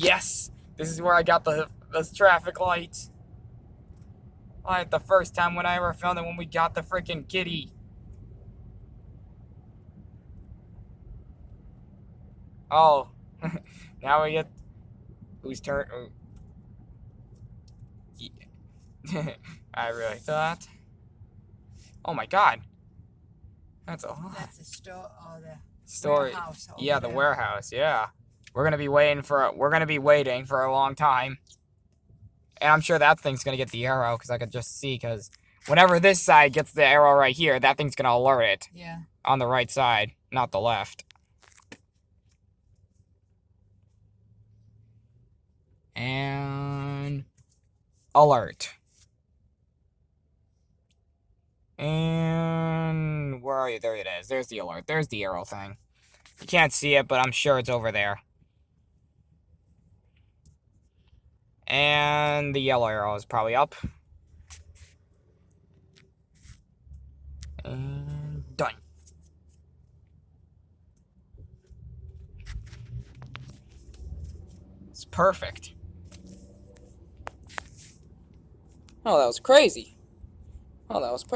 Yes! This is where I got the traffic lights. Like the first time when I ever found it, when we got the freaking kitty. Oh. Now we get... Whose turn? I really thought. Oh my god. That's a lot. That's the store or the Story. warehouse. Yeah, the there. warehouse. Yeah, we're gonna be waiting for a long time, and I'm sure that thing's gonna get the arrow because I could just see. Because whenever this side gets the arrow right here, that thing's gonna alert it. Yeah. On the right side, not the left. And alert. And where are you? There it is. There's the alert. There's the arrow thing. You can't see it, but I'm sure it's over there. And the yellow arrow is probably up. And done. It's perfect. Oh, that was crazy. Oh, that was perfect.